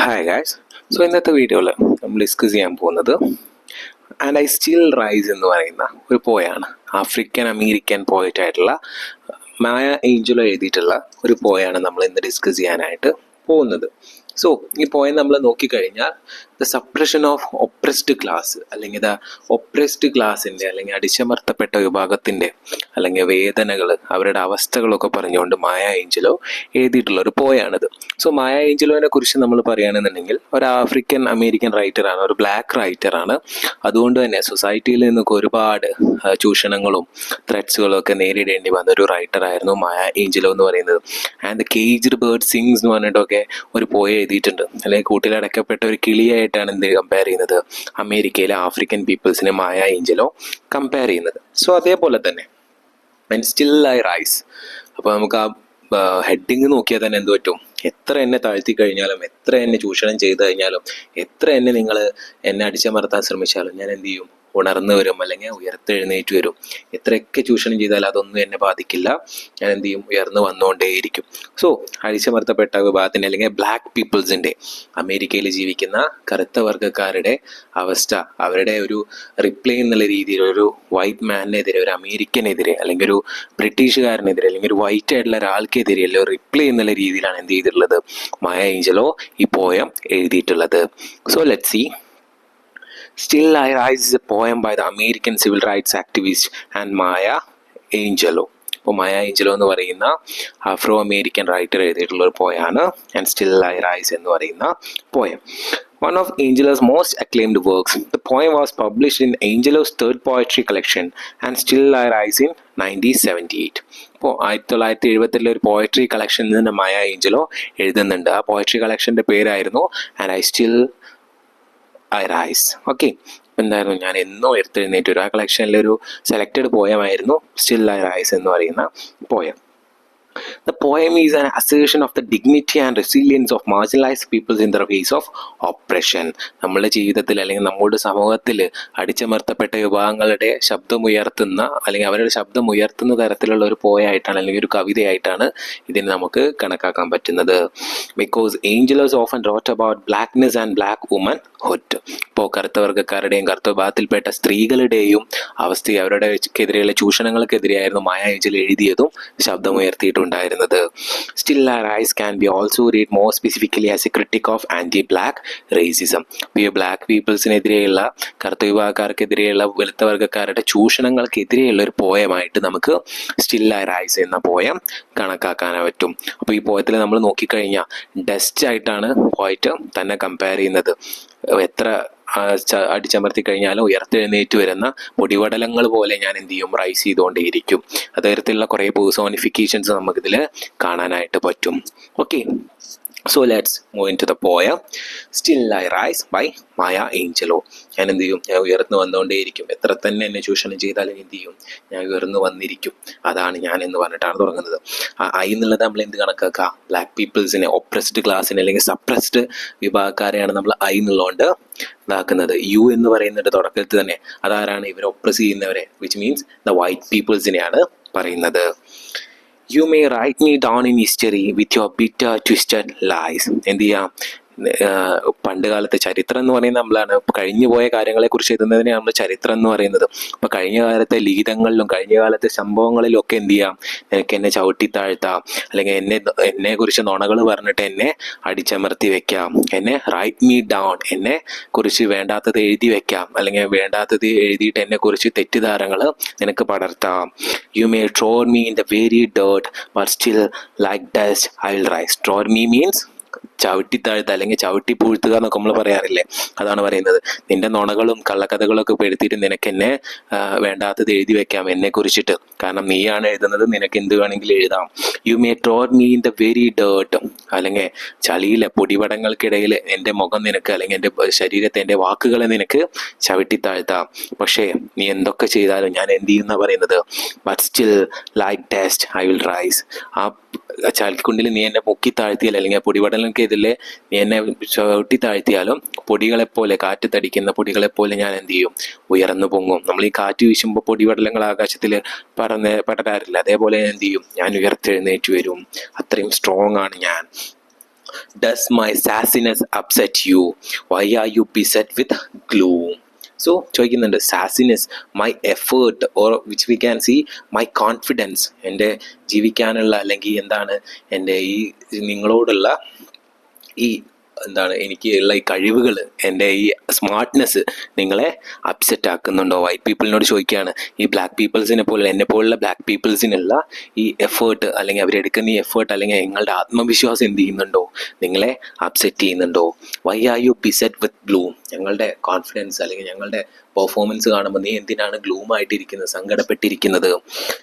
Hi guys. So ഇന്നത്തെ വീഡിയോയിൽ നമ്മൾ ഡിസ്കസ് ചെയ്യാൻ പോകുന്നത് ആൻഡ് ഐ സ്റ്റിൽ റൈസ് എന്ന് പറയുന്ന ഒരു പോയാണ്. ആഫ്രിക്കൻ അമേരിക്കൻ പോയിട്ടായിട്ടുള്ള മായ ഏഞ്ചലോ എഴുതിയിട്ടുള്ള ഒരു പോയാണ് നമ്മൾ ഇന്ന് ഡിസ്കസ് ചെയ്യാനായിട്ട് പോകുന്നത്. സോ ഈ പോയം നമ്മൾ നോക്കിക്കഴിഞ്ഞാൽ the suppression of oppressed class അല്ലെങ്കിൽ ദ ഒപ്രസ്ഡ് ക്ലാസിൻ്റെ അല്ലെങ്കിൽ അടിച്ചമർത്തപ്പെട്ട വിഭാഗത്തിൻ്റെ അല്ലെങ്കിൽ വേദനകൾ അവരുടെ അവസ്ഥകളൊക്കെ പറഞ്ഞുകൊണ്ട് മായ ഏഞ്ചലോ എഴുതിയിട്ടുള്ള ഒരു പോയാണിത്. സോ മായ ഏഞ്ചലോനെ കുറിച്ച് നമ്മൾ പറയുകയാണെന്നുണ്ടെങ്കിൽ ഒരു ആഫ്രിക്കൻ അമേരിക്കൻ റൈറ്ററാണ്, ഒരു ബ്ലാക്ക് റൈറ്ററാണ്. അതുകൊണ്ട് തന്നെ സൊസൈറ്റിയിൽ നിന്നൊക്കെ ഒരുപാട് ചൂഷണങ്ങളും ത്രെറ്റ്സുകളും ഒക്കെ നേരിടേണ്ടി വന്ന ഒരു റൈറ്ററായിരുന്നു മായ ഏഞ്ചലോ എന്ന് പറയുന്നത്. And the caged bird sings എന്ന് പറഞ്ഞിട്ടൊക്കെ ഒരു പോയ എഴുതിയിട്ടുണ്ട്. അല്ലെങ്കിൽ കൂട്ടിലടക്കപ്പെട്ട ഒരു കിളിയായിട്ടാണ് എന്ത് കമ്പയർ ചെയ്യുന്നത്, അമേരിക്കയിലെ ആഫ്രിക്കൻ പീപ്പിൾസിനെ മായ ഏഞ്ചലോ കമ്പയർ ചെയ്യുന്നത്. സോ അതേപോലെ തന്നെ ആൻഡ് സ്റ്റിൽ ഐ റൈസ്. അപ്പോൾ നമുക്ക് ആ ഹെഡിങ് നോക്കിയാൽ തന്നെ എന്ത് പറ്റും, എത്ര എന്നെ താഴ്ത്തി കഴിഞ്ഞാലും, എത്ര എന്നെ ചൂഷണം ചെയ്ത് കഴിഞ്ഞാലും, എത്ര എന്നെ അടിച്ചമർത്താൻ ശ്രമിച്ചാലും ഞാൻ എന്ത് ചെയ്യും, ഉണർന്നു വരും അല്ലെങ്കിൽ ഉയർത്തെഴുന്നേറ്റ് വരും. എത്രയൊക്കെ ചൂഷണം ചെയ്താലും അതൊന്നും എന്നെ ബാധിക്കില്ല, ഞാൻ എന്ത് ചെയ്യും, ഉയർന്നു വന്നുകൊണ്ടേയിരിക്കും. സോ അടിച്ചമർത്തപ്പെട്ട വിഭാഗത്തിൻ്റെ അല്ലെങ്കിൽ ബ്ലാക്ക് പീപ്പിൾസിൻ്റെ, അമേരിക്കയിൽ ജീവിക്കുന്ന കറുത്ത വർഗ്ഗക്കാരുടെ അവസ്ഥ, അവരുടെ ഒരു റിപ്ലൈ എന്നുള്ള രീതിയിൽ ഒരു വൈറ്റ് മാനിനെതിരെ, ഒരു അമേരിക്കനെതിരെ അല്ലെങ്കിൽ ഒരു ബ്രിട്ടീഷുകാരനെതിരെ അല്ലെങ്കിൽ ഒരു വൈറ്റ് ആയിട്ടുള്ള ഒരാൾക്കെതിരെ അല്ലെങ്കിൽ ഒരു റിപ്ലൈ എന്നുള്ള രീതിയിലാണ് എന്ത് ചെയ്തിട്ടുള്ളത്, മായ ഏഞ്ചലോ ഈ പോയം എഴുതിയിട്ടുള്ളത്. So let's see. Still I Rise is a poem by the American civil rights activist and Maya Angelou. അപ്പോൾ മായ ഏഞ്ചലോ എന്ന് പറയുന്ന ആഫ്രോ അമേരിക്കൻ റൈറ്റർ എഴുതിയിട്ടുള്ള ഒരു പോയാണ് ആൻഡ് സ്റ്റിൽ ഐ റൈസ് എന്ന് പറയുന്ന poem. One of Angelou's most acclaimed works, the poem was published in Angelou's third poetry collection and Still I Rise in 1978. അപ്പോൾ 1978 ഒരു പോയട്രി കളക്ഷനിൽ നിന്ന് മായ ഏഞ്ചലോ എഴുതുന്നുണ്ട്. ആ പോയട്രി കളക്ഷൻ്റെ പേരായിരുന്നു and I still I rise. Okay, എന്തായിരുന്നു, ഞാൻ എന്നോ ഉയർത്തെഴുന്നേറ്റ് വരും. ആ കളക്ഷനിലൊരു സെലക്റ്റഡ് പോയമായിരുന്നു സ്റ്റിൽ ഐ റൈസ് എന്ന് പറയുന്ന poem. The poem is an assertion of the dignity and resilience of marginalized peoples in the face of oppression. നമ്മുടെ ജീവിതത്തിൽ അല്ലെങ്കിൽ നമ്മുടെ സമൂഹത്തിൽ അടിച്ചമർത്തപ്പെട്ട വിഭാഗങ്ങളുടെ ശബ്ദമുയർത്തുന്ന അല്ലെങ്കിൽ അവരുടെ ശബ്ദം ഉയർത്തുന്ന തരത്തിലുള്ള ഒരു പോയായിട്ടാണ് അല്ലെങ്കിൽ ഒരു കവിതയായിട്ടാണ് ഇതിനെ നമുക്ക് കണക്കാക്കാൻ പറ്റുന്നത്. Because Angelou's often wrote about blackness and black womanhood. ഇപ്പോൾ കറുത്ത വർഗ്ഗക്കാരുടെയും കറുത്ത വിഭാഗത്തിൽപ്പെട്ട സ്ത്രീകളുടെയും അവസ്ഥ, അവരുടെക്കെതിരെയുള്ള ചൂഷണങ്ങൾക്കെതിരെയായിരുന്നു മായ ഏഞ്ചലോ എഴുതിയതും ശബ്ദമുയർത്തിയിട്ടുണ്ടായിരുന്നത്. Still I Rise can be also read more specifically as a critic of anti-black racism. ഈ ബ്ലാക്ക് പീപ്പിൾസിനെതിരെയുള്ള, കറുത്ത വിഭാഗക്കാർക്കെതിരെയുള്ള, വെളുത്ത വർഗ്ഗക്കാരുടെ ചൂഷണങ്ങൾക്കെതിരെയുള്ള ഒരു പോയമായിട്ട് നമുക്ക് സ്റ്റിൽ ഐ റൈസ് എന്ന പോയം കണക്കാക്കാൻ പറ്റും. അപ്പോൾ ഈ പോയത്തിൽ നമ്മൾ നോക്കിക്കഴിഞ്ഞാൽ ഡസ്റ്റ് ആയിട്ടാണ് പോയിട്ട് തന്നെ കമ്പയർ ചെയ്യുന്നത്. എത്ര അടിച്ചമർത്തി കഴിഞ്ഞാലും ഉയർത്തെഴുന്നേറ്റ് വരുന്ന പൊടിപടലങ്ങൾ പോലെ ഞാൻ എന്ത് ചെയ്യും, റൈസ് ചെയ്തുകൊണ്ടേയിരിക്കും. അതരത്തിലുള്ള കുറേ പേഴ്സോണിഫിക്കേഷൻസ് നമുക്കിതിൽ കാണാനായിട്ട് പറ്റും. Okay, so let's move into the poem still I rise by Maya Angelou. ഞാൻ എന്ത് ചെയ്യും, ഞാൻ ഉയർന്നു വന്നുകൊണ്ടേയിരിക്കും. എത്ര തന്നെ എന്നെ ചൂഷണം ചെയ്താലും എന്ത് ചെയ്യും, ഞാൻ ഉയർന്നു വന്നിരിക്കും. അതാണ് ഞാൻ എന്ന് പറഞ്ഞിട്ടാണ് തുടങ്ങുന്നത്. ഐ എന്നുള്ളത് നമ്മൾ എന്ത് കണക്കാക്കുക, ബ്ലാക്ക് പീപ്പിൾസിനെ, ഒപ്രസ്ഡ് ക്ലാസ്സിനെ അല്ലെങ്കിൽ സപ്രസ്ഡ് വിഭാഗക്കാരെയാണ് നമ്മൾ ഐ എന്നുള്ളതുകൊണ്ട് ഇതാക്കുന്നത്. യു എന്ന് പറയുന്നതിൻ്റെ തുടക്കത്തിൽ തന്നെ അതാരാണ്, ഇവർ ഒപ്രസ് ചെയ്യുന്നവരെ, വിച്ച് മീൻസ് ദ വൈറ്റ് പീപ്പിൾസിനെയാണ് പറയുന്നത്. You may write me down in history with your bitter twisted lies. എന്ത് ചെയ്യാം, പണ്ട് കാലത്തെ ചരിത്രം എന്ന് പറയുന്നത് നമ്മളാണ്. കഴിഞ്ഞു പോയ കാര്യങ്ങളെക്കുറിച്ച് എഴുതുന്നതിനെ നമ്മൾ ചരിത്രം എന്ന് പറയുന്നത്. അപ്പോൾ കഴിഞ്ഞ കാലത്തെ ലിഖിതങ്ങളിലും കഴിഞ്ഞ കാലത്തെ സംഭവങ്ങളിലും ഒക്കെ എന്ത് ചെയ്യാം, നിനക്ക് എന്നെ ചവിട്ടിത്താഴ്ത്താം, അല്ലെങ്കിൽ എന്നെ കുറിച്ച് നുണകൾ പറഞ്ഞിട്ട് എന്നെ അടിച്ചമർത്തി വെക്കാം. എന്നെ റൈറ്റ് മീ ഡൗൺ, എന്നെ കുറിച്ച് വേണ്ടാത്തത് എഴുതി വെക്കാം, അല്ലെങ്കിൽ വേണ്ടാത്തത് എഴുതിയിട്ട് എന്നെ കുറിച്ച് തെറ്റിദ്ധാരണകൾ നിനക്ക് പടർത്താം. You may troll me in the very dirt but still like dust I will rise. Troll me means ചവിട്ടിത്താഴ്ത്തുക അല്ലെങ്കിൽ ചവിട്ടി പൂഴ്ത്തുക എന്നൊക്കെ നമ്മൾ പറയാറില്ലേ, അതാണ് പറയുന്നത്. നിന്റെ നുണകളും കള്ളക്കഥകളൊക്കെ പെടുത്തിയിട്ട് നിനക്ക് എന്നെ വേണ്ടാത്തത് എഴുതി വെക്കാം എന്നെ കുറിച്ചിട്ട്, കാരണം നീയാണ് എഴുതുന്നത്, നിനക്ക് എന്ത് വേണമെങ്കിലും എഴുതാം. U may troll me in the very dirt, അല്ലെങ്കിൽ ചളിയിലെ പൊടിപടങ്ങൾക്കിടയിൽ എൻ്റെ മുഖം നിനക്ക്, അല്ലെങ്കിൽ എൻ്റെ ശരീരത്തെ, എൻ്റെ വാക്കുകളെ നിനക്ക് ചവിട്ടിത്താഴ്ത്താം. പക്ഷേ നീ എന്തൊക്കെ ചെയ്താലും ഞാൻ എന്ത് ചെയ്യുന്ന പറയുന്നത്, but still like dust I will rice. ആ ചാൽക്കുണ്ടിൽ നീ എന്നെ മുക്കി താഴ്ത്തിയാൽ, അല്ലെങ്കിൽ പൊടിപടലങ്ങൾക്ക് ഇതിലെ നീ എന്നെ ചവിട്ടി താഴ്ത്തിയാലും പൊടികളെപ്പോലെ, കാറ്റത്തടിക്കുന്ന പൊടികളെപ്പോലെ ഞാൻ എന്ത് ചെയ്യും, ഉയർന്നു പൊങ്ങും. നമ്മൾ ഈ കാറ്റ് വീശുമ്പോൾ പൊടിപടലങ്ങൾ ആകാശത്തിൽ പടരാറില്ല, അതേപോലെ എന്ത് ചെയ്യും, ഞാൻ ഉയർത്തെഴുന്നേറ്റ് വരും. അത്രയും സ്ട്രോങ് ആണ് ഞാൻ. Does my sassiness upset you? Why are you beset with gloom? So ചോദിക്കുന്നുണ്ട് sassiness my effort or which we can see my confidence, എൻ്റെ ജീവിക്കാനുള്ള അല്ലെങ്കിൽ എന്താണ് എൻ്റെ ഈ നിങ്ങളോടുള്ള ഈ എന്താണ് എനിക്ക് ഉള്ള ഈ കഴിവുകൾ, എൻ്റെ ഈ സ്മാർട്ട്നെസ് നിങ്ങളെ അപ്സെറ്റ് ആക്കുന്നുണ്ടോ? വൈറ്റ് പീപ്പിളിനോട് ചോദിക്കുകയാണ്. ഈ ബ്ലാക്ക് പീപ്പിൾസിനെ പോലെ എന്നെ പോലുള്ള ബ്ലാക്ക് പീപ്പിൾസിനുള്ള ഈ എഫേർട്ട് അല്ലെങ്കിൽ അവരെടുക്കുന്ന ഈ എഫേർട്ട് അല്ലെങ്കിൽ നിങ്ങളുടെ ആത്മവിശ്വാസം എന്ത് ചെയ്യുന്നുണ്ടോ? നിങ്ങളെ അപ്സെറ്റ് ചെയ്യുന്നുണ്ടോ? Why are you beset with gloom? ഞങ്ങളുടെ കോൺഫിഡൻസ് അല്ലെങ്കിൽ ഞങ്ങളുടെ പെർഫോമൻസ് കാണുമ്പോൾ നീ എന്തിനാണ് ഗ്ലൂം ആയിട്ടിരിക്കുന്നത്, സങ്കടപ്പെട്ടിരിക്കുന്നത്?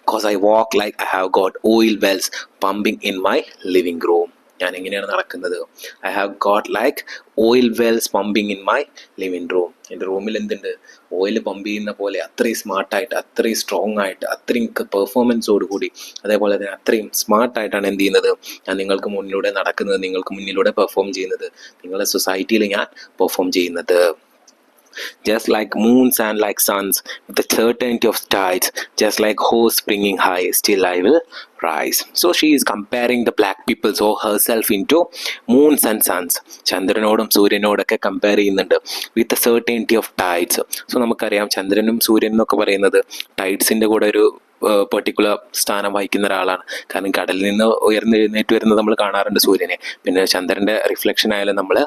Because I walk like I have got oil wells pumping in my living room. ഞാൻ എങ്ങനെയാണ് നടക്കുന്നത്? I have got like oil wells pumping in my living room. എൻ്റെ റൂമിൽ എന്തുണ്ട്? ഓയിൽ പമ്പ് ചെയ്യുന്ന പോലെ അത്രയും സ്മാർട്ടായിട്ട്, അത്രയും സ്ട്രോങ് ആയിട്ട്, അത്രയും പെർഫോമൻസോട് കൂടി, അതേപോലെ തന്നെ അത്രയും സ്മാർട്ടായിട്ടാണ് എന്ത് ചെയ്യുന്നത്? ഞാൻ നിങ്ങൾക്ക് മുന്നിലൂടെ നടക്കുന്നത്, നിങ്ങൾക്ക് മുന്നിലൂടെ പെർഫോം ചെയ്യുന്നത്, നിങ്ങളുടെ സൊസൈറ്റിയിൽ ഞാൻ പെർഫോം ചെയ്യുന്നത്. Just like moons and like suns, with the certainty of tides, just like hosts springing high, still I will rise. So she is comparing the black people or herself into moons and suns. ചന്ദ്രനോടും സൂര്യനോടൊക്കെ compare ചെയ്യുന്നുണ്ട്. With the certainty of tides. So നമുക്കറിയാം ചന്ദ്രനും സൂര്യനും എന്നൊക്കെ പറയുന്നത് ടൈഡ്സിൻ്റെ കൂടെ ഒരു പെർട്ടിക്കുലർ സ്ഥാനം വഹിക്കുന്ന ഒരാളാണ്. കാരണം കടലിൽ നിന്ന് ഉയർന്നെഴുന്നേറ്റ് വരുന്നത് നമ്മൾ കാണാറുണ്ട് സൂര്യനെ. പിന്നെ ചന്ദ്രൻ്റെ റിഫ്ലക്ഷൻ ആയാലും നമ്മൾ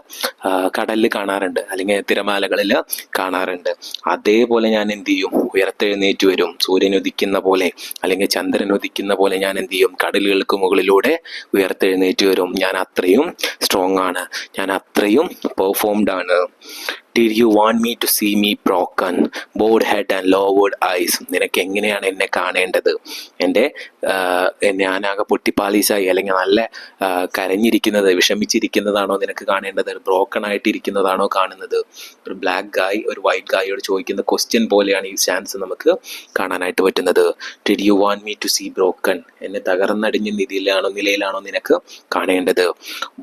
കടലിൽ കാണാറുണ്ട്, അല്ലെങ്കിൽ തിരമാലകളിൽ കാണാറുണ്ട്. അതേപോലെ ഞാൻ എന്ത് ചെയ്യും? ഉയർത്തെഴുന്നേറ്റ് വരും. സൂര്യൻ ഉദിക്കുന്ന പോലെ അല്ലെങ്കിൽ ചന്ദ്രൻ ഉദിക്കുന്ന പോലെ ഞാൻ എന്ത് ചെയ്യും? കടലുകൾക്ക് മുകളിലൂടെ ഉയർത്തെഴുന്നേറ്റ് വരും. ഞാൻ അത്രയും സ്ട്രോങ് ആണ്, ഞാൻ അത്രയും പെർഫോംഡ് ആണ്. Did you want me to see me broken, bowed head and lowered eyes? നിനക്ക് എങ്ങനെയാണ് എന്നെ കാണേണ്ടത്? എൻ്റെ ഞാനാകെ പൊട്ടിപ്പാളീസായി അല്ലെങ്കിൽ നല്ല കരഞ്ഞിരിക്കുന്നത്, വിഷമിച്ചിരിക്കുന്നതാണോ നിനക്ക് കാണേണ്ടത്? ബ്രോക്കൺ ആയിട്ടിരിക്കുന്നതാണോ കാണുന്നത്? ഒരു ബ്ലാക്ക് ഗായ് ഒരു വൈറ്റ് ഗായോട് ചോദിക്കുന്ന ക്വസ്റ്റ്യൻ പോലെയാണ് ഈ ചാൻസ് നമുക്ക് കാണാനായിട്ട് പറ്റുന്നത്. Did you want me to see broken? എന്നെ തകർന്നടിഞ്ഞ നിലയിലാണോ നിനക്ക് കാണേണ്ടത്?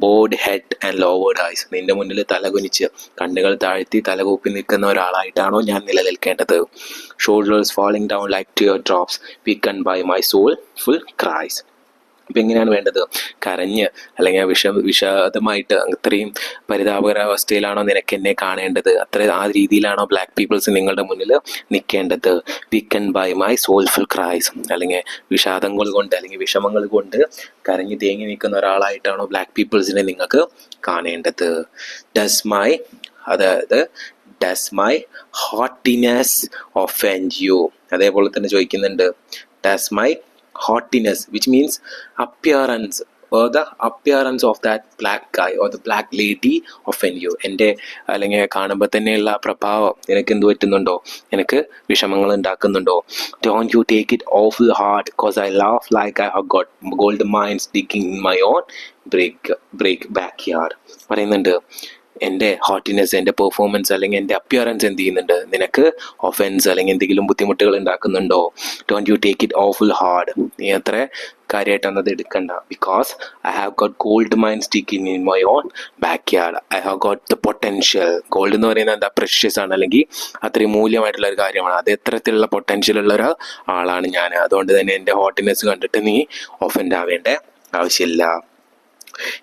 Bowed head and lowered eyes. നിന്റെ മുന്നിൽ തലകുനിച്ച് കണ്ണുകൾ താഴ്ത്തി തലകൂപ്പി നിൽക്കുന്ന ഒരാളായിട്ടാണോ ഞാൻ നിലനിൽക്കേണ്ടത്? Shoulders falling down like teardrops, weakened by my soulful cries. ഇപ്പം എങ്ങനെയാണ് വേണ്ടത്? കരഞ്ഞ് അല്ലെങ്കിൽ വിഷാദമായിട്ട് അത്രയും പരിതാപകരാവസ്ഥയിലാണോ നിനക്ക് എന്നെ കാണേണ്ടത്? ആ രീതിയിലാണോ ബ്ലാക്ക് പീപ്പിൾസ് നിങ്ങളുടെ മുന്നിൽ നിൽക്കേണ്ടത്? വീക്കൻഡ് ബൈ മൈ സോൾഫുൾ ക്രൈസ്, അല്ലെങ്കിൽ വിഷാദങ്ങൾ കൊണ്ട് അല്ലെങ്കിൽ വിഷമങ്ങൾ കൊണ്ട് കരഞ്ഞ് തേങ്ങി നിൽക്കുന്ന ഒരാളായിട്ടാണോ ബ്ലാക്ക് പീപ്പിൾസിനെ നിങ്ങൾക്ക് കാണേണ്ടത്? Does my haughtiness offend you? അതേപോലെ തന്നെ ചോദിക്കുന്നുണ്ട് does my haughtiness, which means appearance or the appearance of that black guy or the black lady offend you? എൻ്റെ അല്ലെങ്കിൽ കാണുമ്പോൾ തന്നെയുള്ള പ്രഭാവം നിനക്ക് എന്ത് പറ്റുന്നുണ്ടോ? എനിക്ക് വിഷമങ്ങൾ ഉണ്ടാക്കുന്നുണ്ടോ? Don't you take it awful hard, cause I laugh like I have got gold mines digging in my own break backyard. പറയുന്നുണ്ട് എൻ്റെ ഹോട്ടിനെസ്, എൻ്റെ പെർഫോമൻസ് അല്ലെങ്കിൽ എൻ്റെ അപ്പിയറൻസ് എന്ത് ചെയ്യുന്നുണ്ട്? നിനക്ക് ഒഫൻസ് അല്ലെങ്കിൽ എന്തെങ്കിലും ബുദ്ധിമുട്ടുകൾ ഉണ്ടാക്കുന്നുണ്ടോ? Don't you take it awful hard. നീ അത്ര കാര്യമായിട്ടൊന്നത് എടുക്കണ്ട. Because I have got gold mine sticking in my own back yard. I have got the potential. Gold എന്ന് പറയുന്നത് എന്താ? പ്രഷ്യസ് ആണ്, അല്ലെങ്കിൽ അത്രയും മൂല്യമായിട്ടുള്ള ഒരു കാര്യമാണ്. അത് എത്രത്തിലുള്ള പൊട്ടൻഷ്യൽ ഉള്ള ഒരു ആളാണ് ഞാൻ. അതുകൊണ്ട് തന്നെ എൻ്റെ ഹോട്ടിനെസ് കണ്ടിട്ട് നീ ഒഫൻഡ് ആവേണ്ട ആവശ്യമില്ല.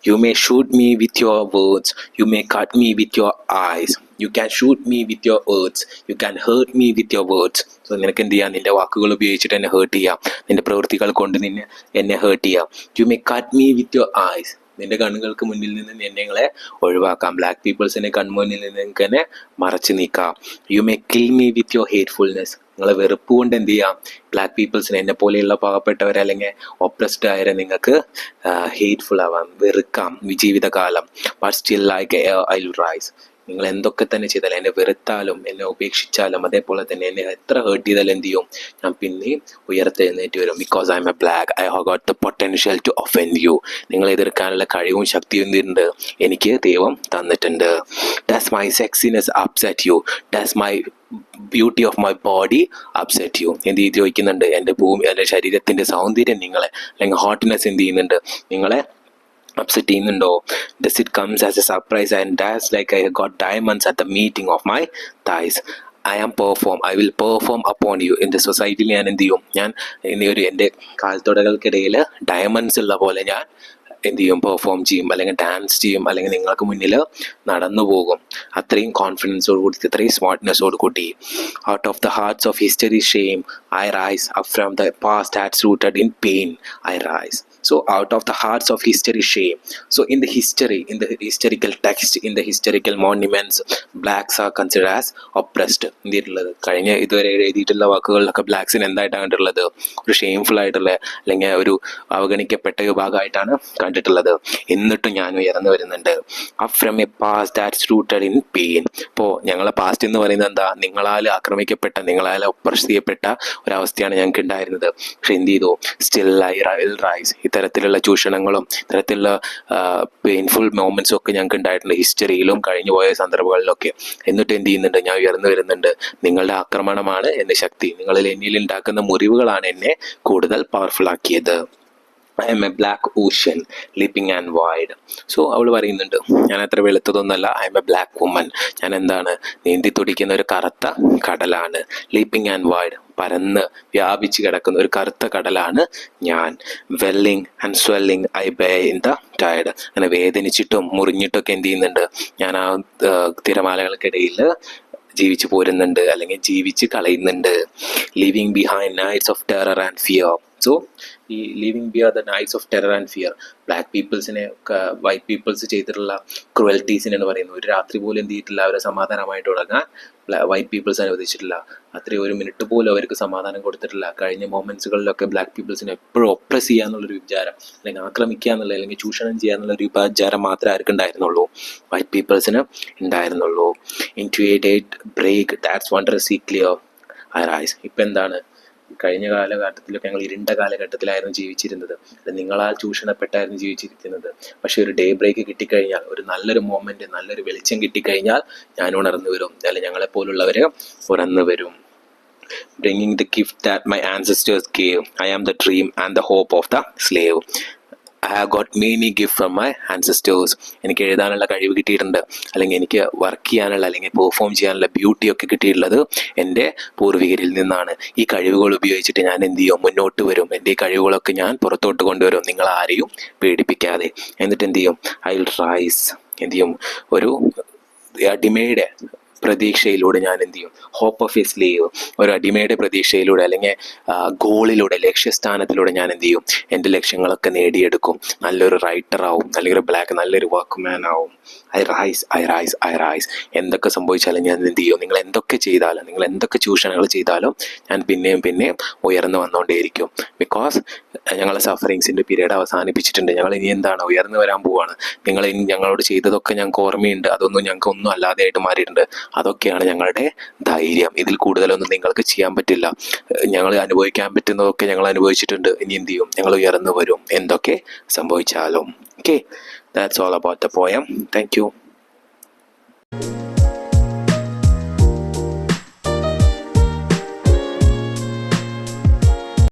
You may shoot me with your words, you may cut me with your eyes, you can shoot me with your words, you can hurt me with your words. So നിനക്ക് എന്ത് ചെയ്യാം? നിന്റെ വാക്കുകൾ ഉപയോഗിച്ചിട്ട് എന്നെ ഹേർട്ട് ചെയ്യാം, നിന്റെ പ്രവൃത്തികൾ കൊണ്ട് എന്നെ ഹേർട്ട് ചെയ്യാം. You may cut me with your eyes. നിന്റെ കണ്ണുകൾക്ക് മുന്നിൽ നിന്ന് നിങ്ങളെ ഒഴിവാക്കാം. ബ്ലാക്ക് പീപ്പിൾസിനെ കൺമുന്നിൽ നിന്ന് നിങ്ങൾക്ക് തന്നെ മറച്ചു നീക്കാം. You may kill me with your hatefulness. നിങ്ങളെ വെറുപ്പ് കൊണ്ട് എന്ത് ചെയ്യാം? ബ്ലാക്ക് പീപ്പിൾസിനെ, എന്നെ പോലെയുള്ള പാവപ്പെട്ടവരെ അല്ലെങ്കിൽ ഒപ്രസ്ഡ് ആയവരെ നിങ്ങൾക്ക് ഹേറ്റ്ഫുൾ ആവാം, വെറുക്കാം ജീവിതകാലം. But still like I will rice. നിങ്ങൾ എന്തൊക്കെ തന്നെ ചെയ്താലും, എന്നെ വെറുത്താലും എന്നെ ഉപേക്ഷിച്ചാലും അതേപോലെ തന്നെ എന്നെ എത്ര ഹേർട്ട് ചെയ്താലും എന്ത് ചെയ്യും? ഞാൻ പിന്നെയും ഉയർത്തെഴുന്നേറ്റ് വരും. Because I'm a black, I have got the potential to offend you. നിങ്ങളെ എതിർക്കാനുള്ള കഴിവും ശക്തിയും എന്തുണ്ട്? എനിക്ക് ദൈവം തന്നിട്ടുണ്ട്. Does my sexiness upset you? Does my beauty of my body upset you? എന്ത് ചോദിക്കുന്നുണ്ട്? എൻ്റെ ശരീരത്തിൻ്റെ സൗന്ദര്യം നിങ്ങളെ അല്ലെങ്കിൽ ഹോട്ട്നെസ് എന്ത് ചെയ്യുന്നുണ്ട്? നിങ്ങളെ അപ്സെറ്റ് ചെയ്യുന്നുണ്ടോ? Does it comes as a surprise and dance like I got diamonds at the meeting of my thighs? I will perform upon you. In the society ഞാൻ എന്ത് ചെയ്യും? ഞാൻ എൻ്റെ കാൽത്തുടകൾക്കിടയിൽ ഡയമണ്ട്സ് ഉള്ള പോലെ ഞാൻ എന്ത് ചെയ്യും, പെർഫോം ചെയ്യും, അല്ലെങ്കിൽ ഡാൻസ് ചെയ്യും, അല്ലെങ്കിൽ നിങ്ങൾക്ക് മുന്നിൽ നടന്നു പോകും. അത്രയും കോൺഫിഡൻസോട് കൂടി, അത്രയും സ്മാർട്ട്നെസ്സോട് കൂടി. Out of the huts of history shame I rise up from the past that's rooted in pain I rise. So out of the hearts of history shame. So in the history, in the historical text, in the historical monuments, blacks are considered as oppressed. എന്തിട്ടുള്ളത് കഴിഞ്ഞ ഇതുവരെ എഴുതിയിട്ടുള്ള വാക്കുകളിലൊക്കെ ബ്ലാക്സിന് എന്തായിട്ടാണ് കണ്ടിട്ടുള്ളത്? ഒരു shameful ആയിട്ടുള്ള അല്ലെങ്കിൽ ഒരു അവഗണിക്കപ്പെട്ട വിഭാഗമായിട്ടാണ് കണ്ടിട്ടുള്ളത്. എന്നിട്ടും ഞാൻ ഉയർന്നു വരുന്നുണ്ട്. Up from A past that's rooted in pain. ഇപ്പോൾ ഞങ്ങളെ പാസ്റ്റ് എന്ന് പറയുന്നത് എന്താ? നിങ്ങളാൽ ആക്രമിക്കപ്പെട്ട, നിങ്ങളാൽ ഒപ്രസ് ചെയ്യപ്പെട്ട ഒരവസ്ഥയാണ് ഞങ്ങൾക്ക് ഉണ്ടായിരുന്നത്. പക്ഷെ എന്ത് ചെയ്തു? Still I will rice. ഇത്തരത്തിലുള്ള ചൂഷണങ്ങളും ഇത്തരത്തിലുള്ള പെയിൻഫുൾ മൊമെന്റ്സും ഒക്കെ ഞങ്ങൾക്ക് ഉണ്ടായിട്ടുണ്ട് ഹിസ്റ്ററിയിലും കഴിഞ്ഞു പോയ സന്ദർഭങ്ങളിലൊക്കെ. എന്നിട്ട് എന്ത് ചെയ്യുന്നുണ്ട്? ഞാൻ ഉയർന്നു വരുന്നുണ്ട്. നിങ്ങളുടെ ആക്രമണമാണ് എന്റെ ശക്തി, നിങ്ങളിൽ എന്നിൽ ഉണ്ടാക്കുന്ന മുറിവുകളാണ് എന്നെ കൂടുതൽ പവർഫുൾ ആക്കിയത്. I'm a black ocean leaping and wide. So അവൾ പറയുന്നുണ്ട്, ഞാൻ അത്ര വെളുത്തതൊന്നുമല്ല, I'm a black woman. ഞാൻ എന്താണ്? നീന്തി തുടിക്കുന്ന ഒരു കറുത്ത കടലാണ്. ലിപ്പിംഗ് ആൻഡ് വൈഡ്, പരന്ന് വ്യാപിച്ച് കിടക്കുന്ന ഒരു കറുത്ത കടലാണ് ഞാൻ. Welling and swelling I bear in the tide. അങ്ങനെ വേദനിച്ചിട്ടും മുറിഞ്ഞിട്ടൊക്കെ എന്ത് ചെയ്യുന്നുണ്ട്? ഞാൻ ആ തിരമാലകൾക്കിടയിൽ ജീവിച്ചു പോരുന്നുണ്ട്, അല്ലെങ്കിൽ ജീവിച്ച് കളയുന്നുണ്ട്. Living behind nights of terror and fear. So ഈ living bear the nights of terror and fear, black പീപ്പിൾസിനെ വൈറ്റ് പീപ്പിൾസ് ചെയ്തിട്ടുള്ള ക്രുവൽറ്റീസിനാണ് പറയുന്നത്. ഒരു രാത്രി പോലും എന്ത് ചെയ്തിട്ടില്ല അവരെ സമാധാനമായിട്ട് തുടങ്ങാൻ വൈറ്റ് പീപ്പിൾസ് അനുവദിച്ചിട്ടില്ല. അത്രയും ഒരു മിനിറ്റ് പോലും അവർക്ക് സമാധാനം കൊടുത്തിട്ടില്ല. കഴിഞ്ഞ മൊമെന്റ്സുകളിലൊക്കെ ബ്ലാക്ക് പീപ്പിൾസിനെ എപ്പോഴും ഒപ്രസ് ചെയ്യാന്നുള്ളൊരു വിചാരം, അല്ലെങ്കിൽ ആക്രമിക്കുക എന്നുള്ള, അല്ലെങ്കിൽ ചൂഷണം ചെയ്യാന്നുള്ളൊരു വിചാരം മാത്രമേ ആർക്കും ഉണ്ടായിരുന്നുള്ളൂ? വൈറ്റ് പീപ്പിൾസിന് ഉണ്ടായിരുന്നുള്ളൂ. Into a daybreak that's wondrously clear I rise. ഇപ്പം എന്താണ്? കഴിഞ്ഞ കാലഘട്ടത്തിലൊക്കെ ഞങ്ങൾ ഇരുണ്ട കാലഘട്ടത്തിലായിരുന്നു ജീവിച്ചിരുന്നത്, നിങ്ങളാൽ ചൂഷണപ്പെട്ടായിരുന്നു ജീവിച്ചിരിക്കുന്നത്. പക്ഷെ ഒരു ഡേ ബ്രേക്ക് കിട്ടിക്കഴിഞ്ഞാൽ, ഒരു നല്ലൊരു മൊമെന്റ്, നല്ലൊരു വെളിച്ചം കിട്ടിക്കഴിഞ്ഞാൽ ഞാൻ ഉണർന്നു വരും, അല്ലെങ്കിൽ ഞങ്ങളെപ്പോലുള്ളവര് ഉണർന്നു വരും. Bringing the gift that my ancestors gave, I am the dream and the hope of the slave. I have got many gifts from my ancestors. എനിക്ക് എഴുതാനുള്ള കഴിവ് കിട്ടിയിട്ടുണ്ട്, അല്ലെങ്കിൽ എനിക്ക് വർക്ക് ചെയ്യാനുള്ള, അല്ലെങ്കിൽ പെർഫോം ചെയ്യാനുള്ള ബ്യൂട്ടിയൊക്കെ കിട്ടിയിട്ടുള്ളത് എൻ്റെ പൂർവികരിൽ നിന്നാണ്. ഈ കഴിവുകൾ ഉപയോഗിച്ചിട്ട് ഞാൻ എന്ത് ചെയ്യും? മുന്നോട്ട് വരും. എൻ്റെ ഈ കഴിവുകളൊക്കെ ഞാൻ പുറത്തോട്ട് കൊണ്ടുവരും, നിങ്ങൾ ആരെയും പേടിപ്പിക്കാതെ. എന്നിട്ട് എന്ത് ചെയ്യും? I will rice. എന്ത് ചെയ്യും? ഒരു അടിമയുടെ പ്രതീക്ഷയിലൂടെ ഞാൻ എന്ത് ചെയ്യും? ഹോപ്പ് ഓഫ് എ സ്ലേവ്, ഒരു അടിമയുടെ പ്രതീക്ഷയിലൂടെ, അല്ലെങ്കിൽ ഗോളിലൂടെ, ലക്ഷ്യസ്ഥാനത്തിലൂടെ ഞാൻ എന്ത് ചെയ്യും? എൻ്റെ ലക്ഷ്യങ്ങളൊക്കെ നേടിയെടുക്കും. നല്ലൊരു റൈറ്റർ ആവും, അല്ലെങ്കിൽ ഒരു നല്ലൊരു വർക്ക്മാൻ ആവും. I rise, I rise, I rise. എന്തൊക്കെ സംഭവിച്ചാലും ഞാൻ എന്ത് ചെയ്യും? നിങ്ങൾ എന്തൊക്കെ ചെയ്താലും, നിങ്ങൾ എന്തൊക്കെ ചൂഷണങ്ങൾ ചെയ്താലും ഞാൻ പിന്നെയും പിന്നെയും ഉയർന്നു വന്നുകൊണ്ടേയിരിക്കും. ബിക്കോസ് ഞങ്ങളെ സഫറിങ്സിൻ്റെ പീരീഡ് അവസാനിപ്പിച്ചിട്ടുണ്ട്. ഞങ്ങൾ ഇനി എന്താണ്? ഉയർന്നു വരാൻ പോവാണ്. നിങ്ങൾ ഇനി ഞങ്ങളോട് ചെയ്തതൊക്കെ ഞങ്ങൾക്ക് ഓർമ്മയുണ്ട്, അതൊന്നും ഞങ്ങൾക്ക് ഒന്നും അല്ലാതെയായിട്ട് മാറിയിട്ടുണ്ട്. അതൊക്കെയാണ് ഞങ്ങളുടെ ധൈര്യം. ഇതിൽ കൂടുതലൊന്നും നിങ്ങൾക്ക് ചെയ്യാൻ പറ്റില്ല. ഞങ്ങൾ അനുഭവിക്കാൻ പറ്റുന്നതൊക്കെ ഞങ്ങൾ അനുഭവിച്ചിട്ടുണ്ട്. ഇനി എന്ത് ചെയ്യും? ഞങ്ങൾ ഉയർന്നു വരും, എന്തൊക്കെ സംഭവിച്ചാലും. Okay, that's all about the poem. Thank you.